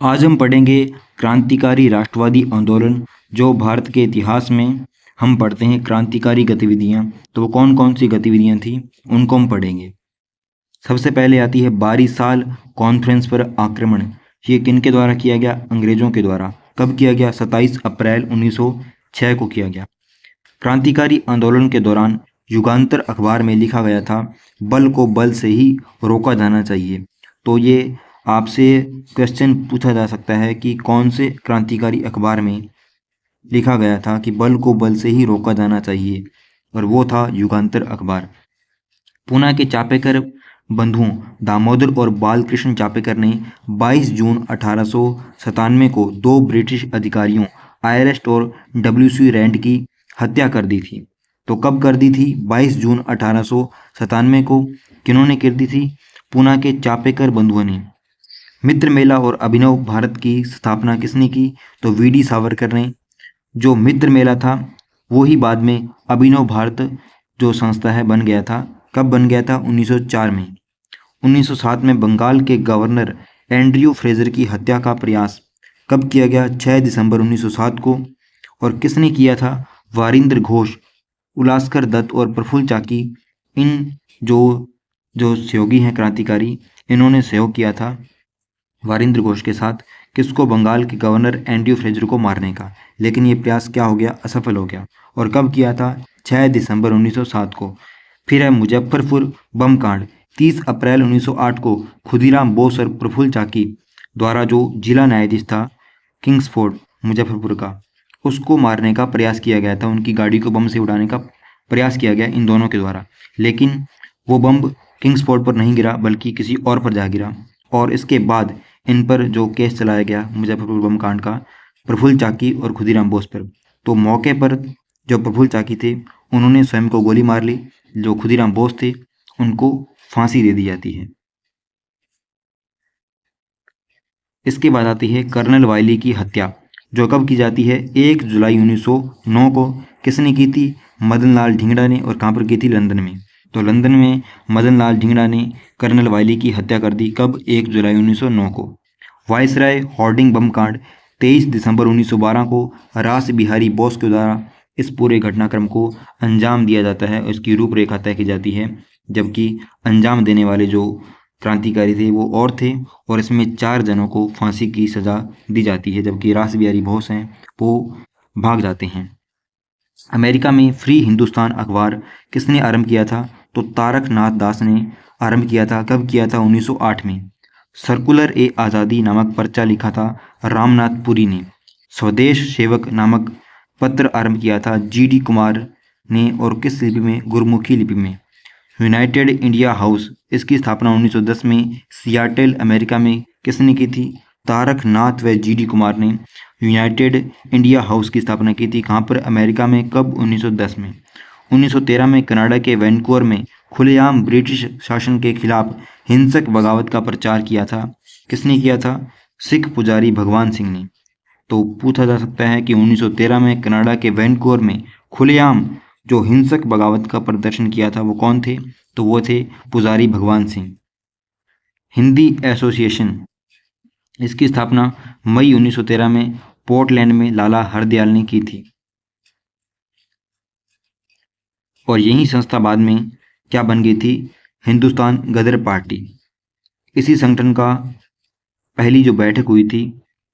आज हम पढ़ेंगे क्रांतिकारी राष्ट्रवादी आंदोलन। जो भारत के इतिहास में हम पढ़ते हैं क्रांतिकारी गतिविधियां, तो वो कौन कौन सी गतिविधियां थी उनको हम पढ़ेंगे। सबसे पहले आती है बारीसाल कॉन्फ्रेंस पर आक्रमण। ये किनके द्वारा किया गया? अंग्रेजों के द्वारा। कब किया गया? 27 अप्रैल 1906 को किया गया। क्रांतिकारी आंदोलन के दौरान युगांतर अखबार में लिखा गया था, बल को बल से ही रोका जाना चाहिए। तो ये आपसे क्वेश्चन पूछा जा सकता है कि कौन से क्रांतिकारी अखबार में लिखा गया था कि बल को बल से ही रोका जाना चाहिए, और वो था युगांतर अखबार। पूना के चापेकर बंधुओं दामोदर और बालकृष्ण चापेकर ने 22 जून 1897 को दो ब्रिटिश अधिकारियों आयरेस्ट और डब्ल्यूसी रैंड की हत्या कर दी थी। तो कब कर दी थी? 22 जून 1897 को। किन्होंने कर दी थी? पूना के चापेकर बंधुओं ने। मित्र मेला और अभिनव भारत की स्थापना किसने की? तो वीडी सावरकर ने। जो मित्र मेला था वो ही बाद में अभिनव भारत जो संस्था है बन गया था। कब बन गया था? 1904 में। 1907 में बंगाल के गवर्नर एंड्रयू फ्रेजर की हत्या का प्रयास कब किया गया? 6 दिसंबर 1907 को। और किसने किया था? वारिंद्र घोष, उलास्कर दत्त और प्रफुल्ल चाकी, इन जो जो सहयोगी हैं क्रांतिकारी, इन्होंने सहयोग किया था वारिंद्र घोष के साथ। किसको? बंगाल के गवर्नर एंड्रयू फ्रेजर को मारने का। लेकिन ये प्रयास क्या हो गया? असफल हो गया। और कब किया था? 6 दिसंबर 1907 को। फिर है मुजफ्फरपुर बम कांड। 30 अप्रैल 1908 को खुदीराम बोस और प्रफुल्ल चाकी द्वारा जो जिला न्यायाधीश था किंग्सफोर्ड मुजफ्फरपुर का, उसको मारने का प्रयास किया गया था। उनकी गाड़ी को बम से उड़ाने का प्रयास किया गया इन दोनों के द्वारा। लेकिन वो बम किंग्सफोर्ड पर नहीं गिरा बल्कि किसी और पर जा गिरा। और इसके बाद इन पर जो केस चलाया गया मुजफ्फरपुर बम कांड का, प्रफुल्ल चाकी और खुदीराम बोस पर। तो मौके पर जो प्रफुल्ल चाकी थे उन्होंने स्वयं को गोली मार ली। जो खुदीराम बोस थे उनको फांसी दे दी जाती है। इसके बाद आती है कर्नल वायली की हत्या, जो कब की जाती है? 1 जुलाई 1909 को। किसने की थी? मदन लाल ढींगड़ा ने। और कहाँ पर की थी? लंदन में। तो लंदन में मदन लाल ढींगड़ा ने कर्नल वायली की हत्या कर दी। कब? 1 जुलाई 1909 को। वायसराय होर्डिंग बम कांड 23 दिसंबर 1912 को रास बिहारी बोस के द्वारा इस पूरे घटनाक्रम को अंजाम दिया जाता है। इसकी रूपरेखा तय की जाती है, जबकि अंजाम देने वाले जो क्रांतिकारी थे वो और थे। और इसमें 4 जनों को फांसी की सजा दी जाती है, जबकि रास बिहारी बोस हैं वो भाग जाते हैं। अमेरिका में फ्री हिंदुस्तान अखबार किसने आरंभ किया था? तो तारक नाथ दास ने आरंभ किया था। कब किया था? 1908 में। सर्कुलर ए आज़ादी नामक पर्चा लिखा था रामनाथ पुरी ने। स्वदेश सेवक नामक पत्र आरंभ किया था जीडी कुमार ने। और किस लिपि में? गुरमुखी लिपि में। यूनाइटेड इंडिया हाउस, इसकी स्थापना 1910 में सियाटल अमेरिका में किसने की थी? तारक नाथ व जीडी कुमार ने यूनाइटेड इंडिया हाउस की स्थापना की थी। कहाँ पर? अमेरिका में। कब? 1910 में। 1913 में कनाडा के वैनकूवर में खुलेआम ब्रिटिश शासन के खिलाफ हिंसक बगावत का प्रचार किया था। किसने किया था? सिख पुजारी भगवान सिंह ने। तो पूछा जा सकता है कि 1913 में कनाडा के वैनकूवर में खुलेआम जो हिंसक बगावत का प्रदर्शन किया था वो कौन थे? तो वो थे पुजारी भगवान सिंह। हिंदी एसोसिएशन, इसकी स्थापना मई 1913 में पोर्टलैंड में लाला हरदयाल ने की थी। और यही संस्था बाद में क्या बन गई थी? हिंदुस्तान गदर पार्टी। इसी संगठन का पहली जो बैठक हुई थी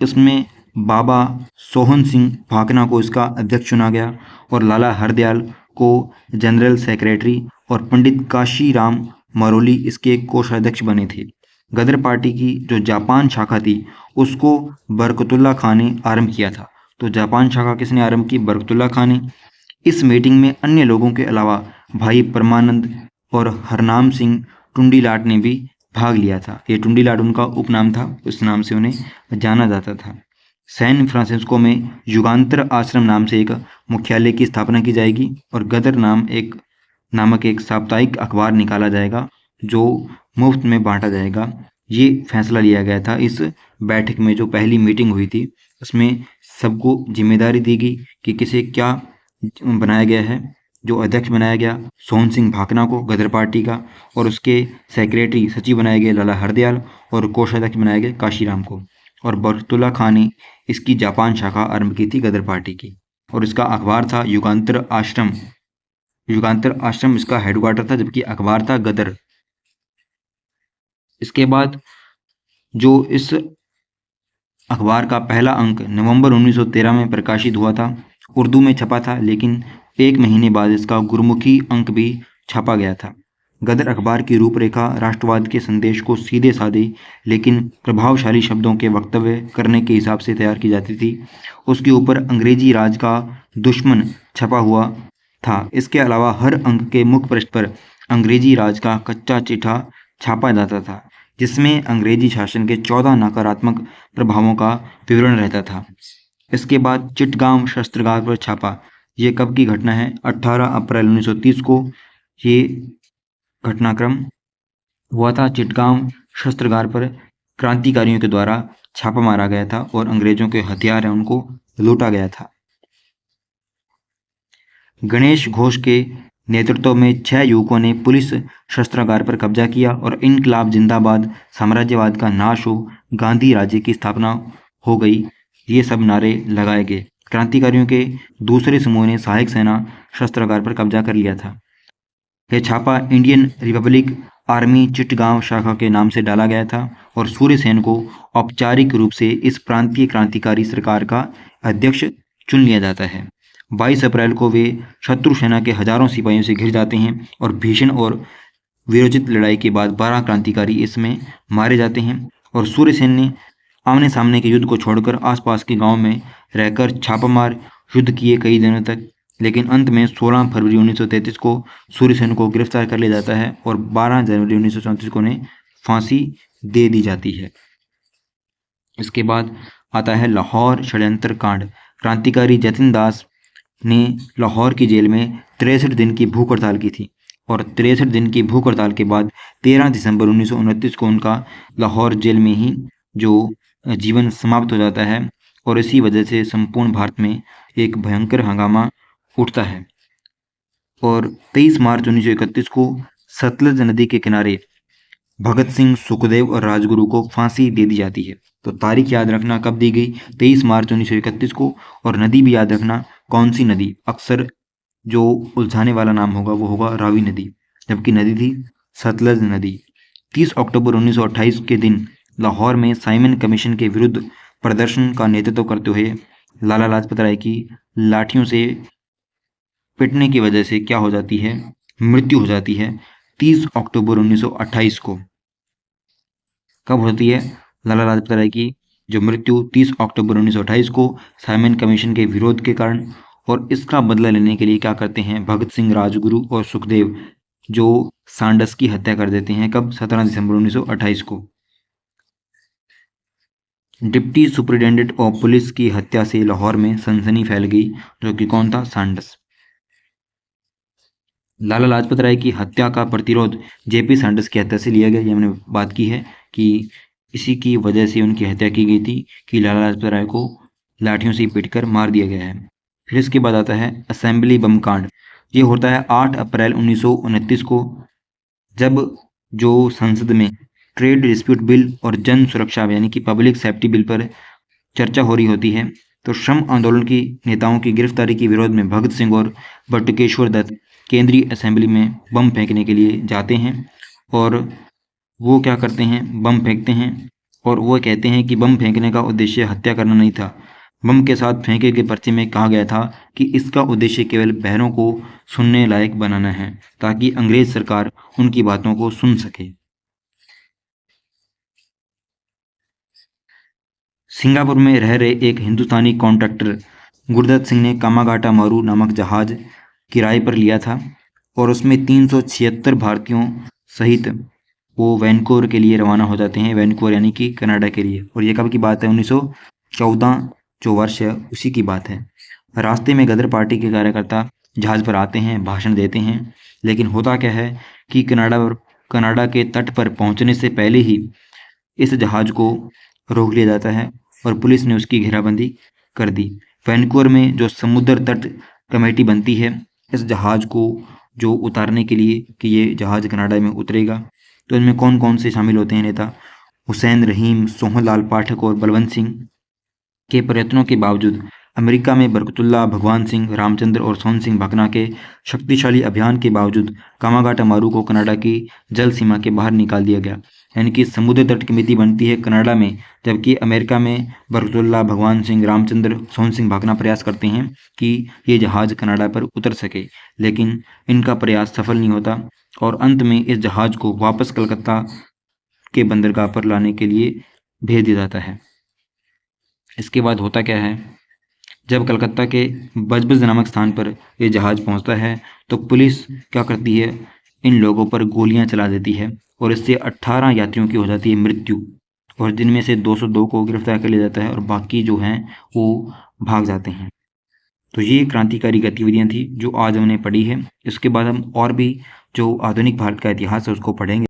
उसमें बाबा सोहन सिंह भाकना को इसका अध्यक्ष चुना गया और लाला हरदयाल को जनरल सेक्रेटरी और पंडित काशीराम मरोली इसके कोषाध्यक्ष बने थे। गदर पार्टी की जो जापान शाखा थी उसको बरकतुल्ला खान ने आरंभ किया था। तो जापान शाखा किसने आरंभ की? बरकतुल्ला खान ने। इस मीटिंग में अन्य लोगों के अलावा भाई परमानंद और हरनाम सिंह टुंडीलाट ने भी भाग लिया था। ये टुंडीलाट उनका उपनाम था, उस नाम से उन्हें जाना जाता था। सैन फ्रांसिस्को में युगांतर आश्रम नाम से एक मुख्यालय की स्थापना की जाएगी और गदर नामक एक साप्ताहिक अखबार निकाला जाएगा जो मुफ्त में बांटा जाएगा। ये फैसला लिया गया था इस बैठक में। जो पहली मीटिंग हुई थी उसमें सबको जिम्मेदारी दी गई कि किसे क्या बनाया गया है। जो अध्यक्ष बनाया गया सोहन सिंह भाकना को गदर पार्टी का, और उसके सेक्रेटरी सचिव बनाए गए लाला हरदयाल, और कोषाध्यक्ष बनाए गए काशीराम को। और बरतुल्ला खां ने इसकी जापान शाखा आरंभ की थी गदर पार्टी की। और इसका अखबार था युगांतर आश्रम। युगांतर आश्रम इसका हेडक्वार्टर था, जबकि अखबार था गदर। इसके बाद जो इस अखबार का पहला अंक नवंबर 1913 में प्रकाशित हुआ था, उर्दू में छपा था, लेकिन एक महीने बाद इसका गुरमुखी अंक भी छापा गया था। गदर अखबार की रूपरेखा राष्ट्रवाद के संदेश को सीधे साधे लेकिन प्रभावशाली शब्दों के वक्तव्य करने के हिसाब से तैयार की जाती थी। उसके ऊपर अंग्रेजी राज का दुश्मन छपा हुआ था। इसके अलावा हर अंक के मुख्य पृष्ठ पर अंग्रेजी राज का कच्चा चिट्ठा छापा जाता था, जिसमें अंग्रेजी शासन के 14 नकारात्मक प्रभावों का विवरण रहता था। इसके बाद चिटगांव शस्त्रागार पर छापा। ये कब की घटना है? 18 अप्रैल 1930 को ये घटनाक्रम हुआ था। चिटगांव शस्त्रागार पर क्रांतिकारियों के द्वारा छापा मारा गया था और अंग्रेजों के हथियार हैं उनको लूटा गया था। गणेश घोष के नेतृत्व में 6 युवकों ने पुलिस शस्त्रागार पर कब्जा किया और इनकलाब जिंदाबाद, साम्राज्यवाद का नाश हो, गांधी राज्य की स्थापना हो गई, ये सब नारे लगाए गए। क्रांतिकारियों के दूसरे समूह ने सहायक सेना शस्त्रागार पर कब्जा कर लिया था। यह छापा इंडियन रिपब्लिक आर्मी चिटगांव शाखा के नाम से डाला गया था और सूर्यसेन को औपचारिक रूप से इस प्रांतीय क्रांतिकारी सरकार का अध्यक्ष चुन लिया जाता है। 22 अप्रैल को वे शत्रु सेना के हजारों सिपाहियों से घिर जाते हैं और भीषण और वीरोचित लड़ाई के बाद 12 क्रांतिकारी इसमें मारे जाते हैं और सूर्यसेन ने आमने सामने के युद्ध को छोड़कर आसपास के गांव में रहकर छापामार युद्ध किए कई दिनों तक, लेकिन अंत में 16 फरवरी 1933 को सूर्यसेन को गिरफ्तार कर लिया जाता है और 12 जनवरी 1934 को उन्हें फांसी दे दी जाती है। इसके बाद आता है लाहौर षड्यंत्र कांड। क्रांतिकारी जतिन दास ने लाहौर की जेल में 63 दिन की भूख हड़ताल की थी और 63 दिन की भूख हड़ताल के बाद 13 दिसंबर 1929 को उनका लाहौर जेल में ही जो जीवन समाप्त हो जाता है और इसी वजह से संपूर्ण भारत में एक भयंकर हंगामा उठता है। और 23 मार्च 1931 को सतलज नदी के किनारे भगत सिंह, सुखदेव और राजगुरु को फांसी दे दी जाती है। तो तारीख याद रखना कब दी गई, 23 मार्च 1931 को, और नदी भी याद रखना कौन सी नदी। अक्सर जो उलझाने वाला नाम होगा वो होगा रावी नदी, जबकि नदी थी सतलज नदी। 30 अक्टूबर 1928 के दिन लाहौर में साइमन कमीशन के विरुद्ध प्रदर्शन का नेतृत्व करते हुए लाला लाजपत राय की लाठियों से पिटने की वजह से क्या हो जाती है, मृत्यु हो जाती है 30 अक्टूबर 1928 को। कब होती है लाला लाजपत राय की जो मृत्यु? 30 अक्टूबर 1928 को साइमन कमीशन के विरोध के कारण। और इसका बदला लेने के लिए क्या करते हैं भगत सिंह, राजगुरु और सुखदेव, जो सांडस की हत्या कर देते हैं। कब? 17 दिसंबर 1928 को। डिप्टी सुपरिटेंडेंट ऑफ पुलिस की हत्या से लाहौर में सनसनी फैल गई, जो कि कौन था? सांडस। लाला लाजपत राय की हत्या का प्रतिरोध जेपी सांडस की हत्या से लिया गया। ये हमने बात की है कि इसी की वजह से उनकी हत्या की गई थी कि लाला लाजपत राय को लाठियों से पीटकर मार दिया गया है। फिर इसके बाद आता है असेंबली बम कांड। ये होता है 8 अप्रैल 1929 को, जब जो संसद में ट्रेड डिस्प्यूट बिल और जन सुरक्षा यानी कि पब्लिक सेफ्टी बिल पर चर्चा हो रही होती है, तो श्रम आंदोलन की नेताओं की गिरफ्तारी के विरोध में भगत सिंह और बटुकेश्वर दत्त केंद्रीय असेंबली में बम फेंकने के लिए जाते हैं। और वो क्या करते हैं? बम फेंकते हैं और वो कहते हैं कि बम फेंकने का उद्देश्य हत्या करना नहीं था। बम के साथ फेंके गए पर्चे में कहा गया था कि इसका उद्देश्य केवल बहनों को सुनने लायक बनाना है, ताकि अंग्रेज सरकार उनकी बातों को सुन सके। सिंगापुर में रह रहे एक हिंदुस्तानी कॉन्ट्रैक्टर गुरदत्त सिंह ने कामागाटा मारू नामक जहाज किराए पर लिया था और उसमें 376 भारतीयों सहित वो वैनकूवर के लिए रवाना हो जाते हैं। वैनकूवर यानी कि कनाडा के लिए। और ये कब की बात है? 1914, जो वर्ष है उसी की बात है। रास्ते में गदर पार्टी के कार्यकर्ता जहाज पर आते हैं, भाषण देते हैं, लेकिन होता क्या है कि कनाडा के तट पर पहुंचने से पहले ही इस जहाज को रोक लिया जाता है और पुलिस ने उसकी घेराबंदी कर दी। वैनकूवर में जो समुद्र तट कमेटी बनती है इस जहाज को जो उतारने के लिए कि ये जहाज कनाडा में उतरेगा, तो इनमें कौन कौन से शामिल होते हैं नेता? हुसैन रहीम, सोहनलाल पाठक और बलवंत सिंह के प्रयत्नों के बावजूद अमेरिका में बरकतुल्लाह, भगवान सिंह, रामचंद्र और सोहन सिंह भकना के शक्तिशाली अभियान के बावजूद कामागाटा मारू को कनाडा की जल सीमा के बाहर निकाल दिया गया। यानी कि समुद्र तट की मिति बनती है कनाडा में, जबकि अमेरिका में बरकतुल्लाह, भगवान सिंह, रामचंद्र, सोहन सिंह भकना प्रयास करते हैं कि ये जहाज़ कनाडा पर उतर सके, लेकिन इनका प्रयास सफल नहीं होता और अंत में इस जहाज़ को वापस कलकत्ता के बंदरगाह पर लाने के लिए भेज दिया जाता है। इसके बाद होता क्या है, जब कलकत्ता के बजबज नामक स्थान पर ये जहाज़ पहुंचता है तो पुलिस क्या करती है, इन लोगों पर गोलियां चला देती है और इससे 18 यात्रियों की हो जाती है मृत्यु और जिनमें से 202 को गिरफ्तार कर लिया जाता है और बाकी जो हैं वो भाग जाते हैं। तो ये क्रांतिकारी गतिविधियां थी जो आज हमने पढ़ी है। इसके बाद हम और भी जो आधुनिक भारत का इतिहास है उसको पढ़ेंगे।